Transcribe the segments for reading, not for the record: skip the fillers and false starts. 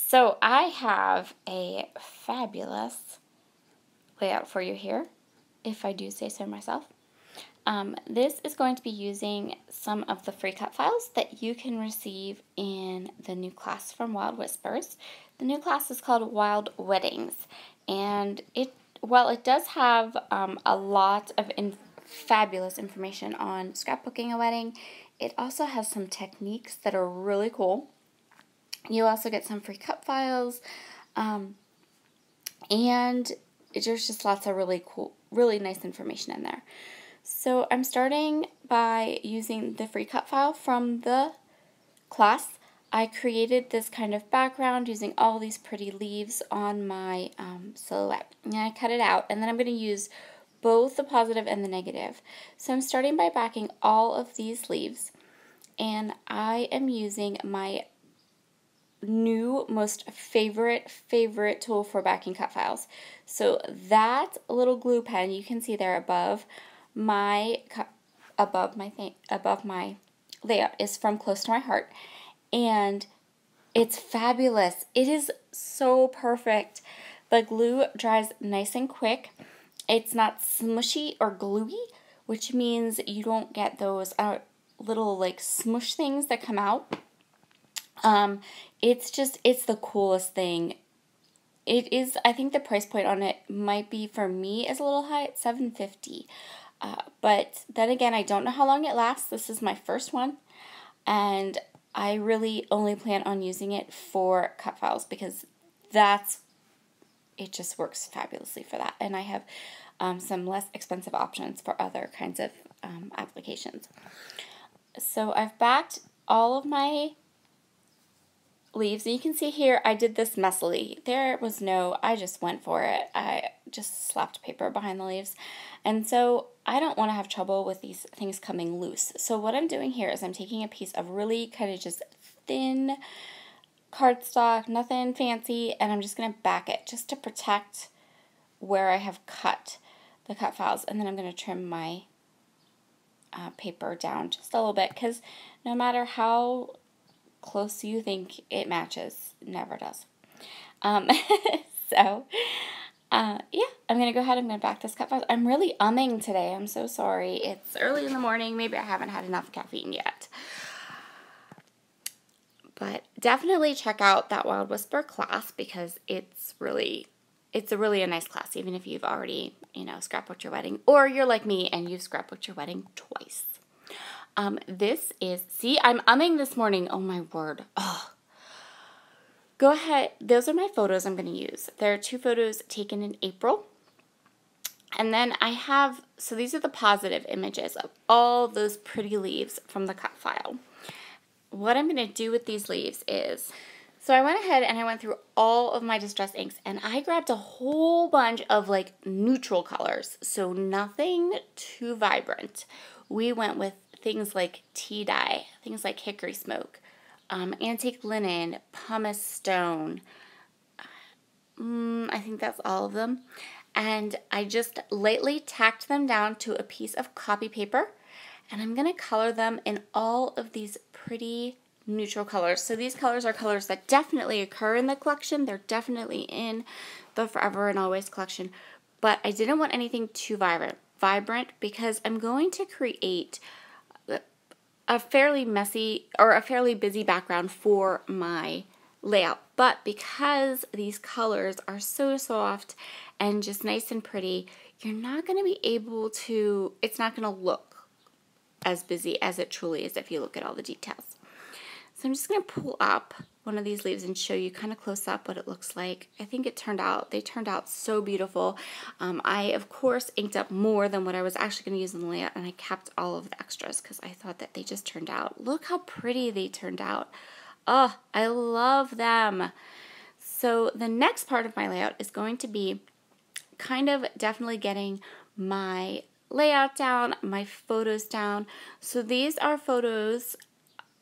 So I have a fabulous layout for you here, if I do say so myself. This is going to be using some of the free cut files that you can receive in the new class from Wild Whispers. The new class is called Wild Weddings, and while it does have a lot of fabulous information on scrapbooking a wedding, it also has some techniques that are really cool. You also get some free cut files, and there's just lots of really cool, really nice information in there. So I'm starting by using the free cut file from the class. I created this kind of background using all these pretty leaves on my silhouette. And I cut it out, and then I'm going to use both the positive and the negative. So I'm starting by backing all of these leaves, and I am using my new most favorite tool for backing cut files. So that little glue pen you can see there above my layout is from Close to My Heart, and it's fabulous. It is so perfect. The glue dries nice and quick. It's not smushy or gluey, which means you don't get those little like smush things that come out. It's the coolest thing. It is, I think the price point on it might be, for me, is a little high at $7.50. But then again, I don't know how long it lasts. This is my first one, and I really only plan on using it for cut files because it just works fabulously for that. And I have some less expensive options for other kinds of applications. So I've backed all of my leaves, and you can see here I did this messily. I just went for it. I just slapped paper behind the leaves, and so I don't want to have trouble with these things coming loose. So what I'm doing here is I'm taking a piece of really kind of just thin cardstock, nothing fancy, and I'm just going to back it just to protect where I have cut the cut files, and then I'm going to trim my paper down just a little bit, because no matter how close you think it matches, it never does. Yeah, I'm going to go ahead, I'm going to back this cut file. I'm really umming today. I'm so sorry. It's early in the morning. Maybe I haven't had enough caffeine yet. But definitely check out that Wild Whisper class, because it's a really nice class, even if you've already, scrapbooked your wedding, or you're like me and you've scrapbooked your wedding twice. I'm umming this morning. Oh my word. Oh. Go ahead. Those are my photos I'm going to use. There are 2 photos taken in April. And then so these are the positive images of all those pretty leaves from the cut file. What I'm going to do with these leaves is, so I went ahead and I went through all of my Distress inks, and I grabbed a whole bunch of like neutral colors. So nothing too vibrant. We went with things like tea dye, things like hickory smoke, antique linen, pumice stone. I think that's all of them. And I just lightly tacked them down to a piece of copy paper, and I'm going to color them in all of these pretty neutral colors. So these colors are colors that definitely occur in the collection. They're definitely in the Forever and Always collection, but I didn't want anything too vibrant because I'm going to create a fairly messy or a fairly busy background for my layout. But because these colors are so soft and just nice and pretty, you're not going to be able to, it's not going to look as busy as it truly is if you look at all the details. So I'm just going to pull up one of these leaves and show you kind of close up what it looks like. I think they turned out so beautiful. I, of course, inked up more than what I was actually going to use in the layout, and I kept all of the extras because I thought that they just turned out. Look how pretty they turned out. Oh, I love them. So the next part of my layout is going to be kind of definitely getting my layout down, my photos down. So these are photos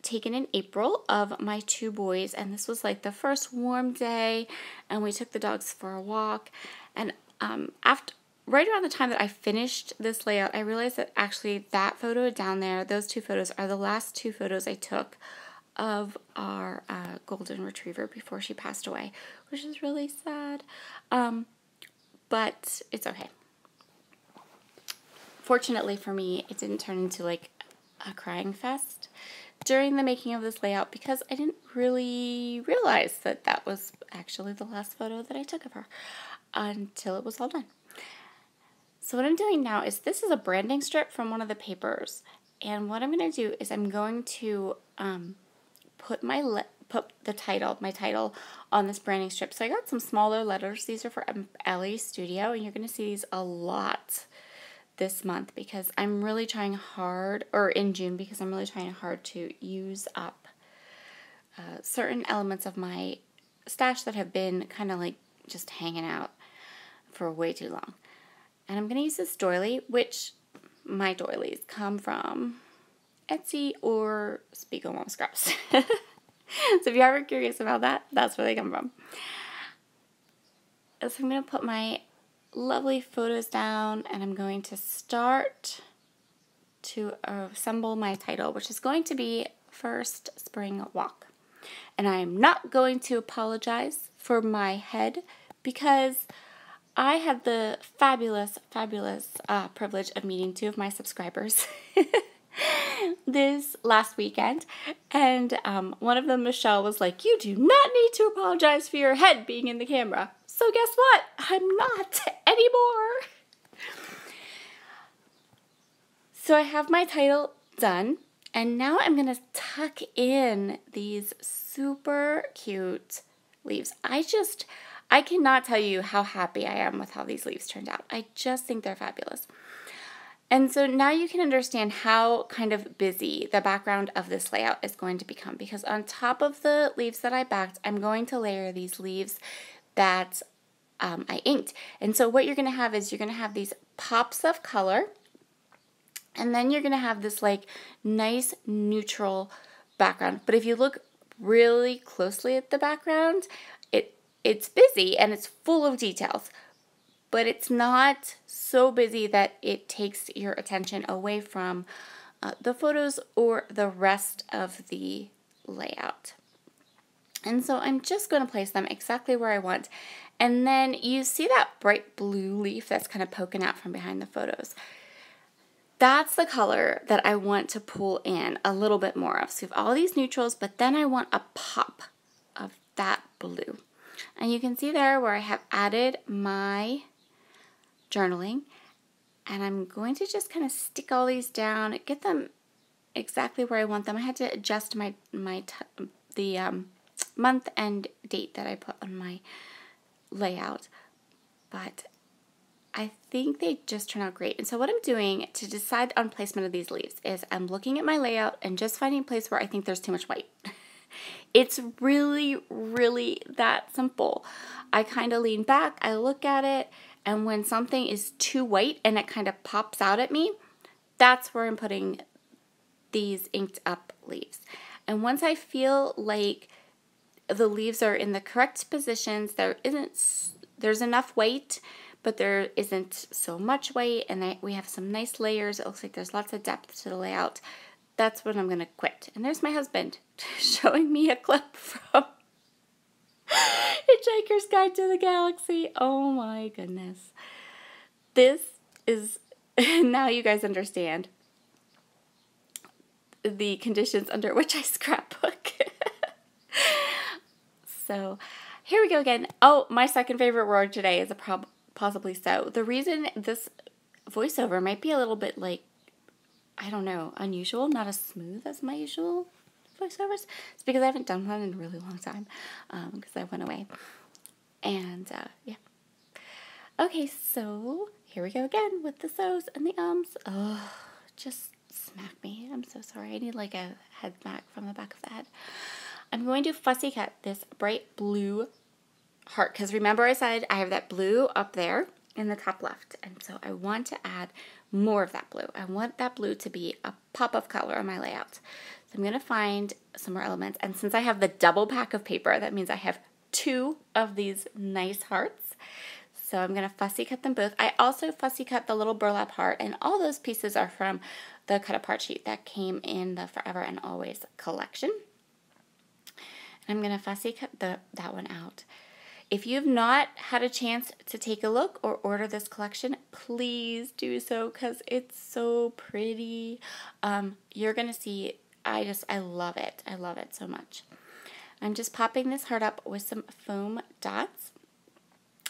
taken in April of my 2 boys, and this was like the first warm day, and we took the dogs for a walk. And right around the time that I finished this layout, I realized that actually that photo down there, those 2 photos are the last 2 photos I took of our golden retriever before she passed away, which is really sad. But it's okay. Fortunately for me, it didn't turn into like a crying fest during the making of this layout because I didn't really realize that that was actually the last photo that I took of her until it was all done. So what I'm doing now is this is a branding strip from one of the papers, and what I'm going to do is I'm going to put my title on this branding strip. So I got some smaller letters. These are for Ellie Studio, and you're going to see these a lot this month because I'm really trying hard, or in June, because I'm really trying hard to use up certain elements of my stash that have been kind of like just hanging out for way too long. And I'm going to use this doily, which my doilies come from Etsy or Spiegel Mom Scraps. So if you're ever curious about that, that's where they come from. So I'm going to put my lovely photos down, and I'm going to start to assemble my title, which is going to be First Spring Walk. And I'm not going to apologize for my head because I had the fabulous privilege of meeting 2 of my subscribers this last weekend, and one of them, Michelle, was like, "You do not need to apologize for your head being in the camera." So guess what? I'm not anymore. So I have my title done, and now I'm going to tuck in these super cute leaves. I cannot tell you how happy I am with how these leaves turned out. I just think they're fabulous. And so now you can understand how kind of busy the background of this layout is going to become, because on top of the leaves that I backed, I'm going to layer these leaves that I inked. And so what you're going to have is you're going to have these pops of color, and then you're going to have this like nice neutral background. But if you look really closely at the background, it's busy and it's full of details, but it's not so busy that it takes your attention away from the photos or the rest of the layout. And so I'm just going to place them exactly where I want. And then you see that bright blue leaf that's kind of poking out from behind the photos. That's the color that I want to pull in a little bit more of. So you have all these neutrals, but then I want a pop of that blue. And you can see there where I have added my journaling, and I'm going to just kind of stick all these down, get them exactly where I want them. I had to adjust the month and date that I put on my layout, but I think they just turn out great. And so what I'm doing to decide on placement of these leaves is I'm looking at my layout and just finding a place where I think there's too much white. It's really, really that simple. I kind of lean back, I look at it, and when something is too white and it kind of pops out at me, that's where I'm putting these inked up leaves. And once I feel like the leaves are in the correct positions, there's enough white, but there isn't so much white, and we have some nice layers. It looks like there's lots of depth to the layout. That's when I'm going to quit. And there's my husband showing me a clip from Hitchhiker's Guide to the Galaxy. Oh my goodness. This is, now you guys understand the conditions under which I scrapbook. So here we go again. Oh, my second favorite word today is possibly so. The reason this voiceover might be a little bit like, I don't know, unusual, not as smooth as my usual voiceovers, it's because I haven't done one in a really long time, because I went away. And yeah. Okay, so here we go again with the so's and the ums. Oh, just smack me. I'm so sorry. I need like a head smack from the back of the head. I'm going to fussy cut this bright blue heart, because remember I said I have that blue up there in the top left, and so I want to add more of that blue. I want that blue to be a pop of color on my layout. So I'm going to find some more elements, and since I have the double pack of paper, that means I have 2 of these nice hearts. So I'm going to fussy cut them both. I also fussy cut the little burlap heart, and all those pieces are from the cut apart sheet that came in the Forever and Always collection. I'm going to fussy cut that one out. If you have not had a chance to take a look or order this collection, please do so because it's so pretty. You're going to see, I love it. I love it so much. I'm just popping this heart up with some foam dots.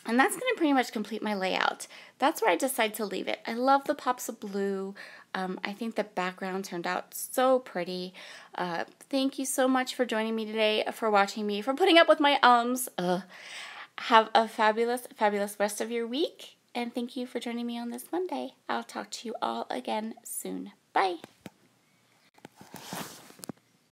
And that's going to pretty much complete my layout. That's where I decide to leave it. I love the pops of blue. I think the background turned out so pretty. Thank you so much for joining me today, for watching me, for putting up with my ums. Have a fabulous, fabulous rest of your week. And thank you for joining me on this Monday. I'll talk to you all again soon. Bye.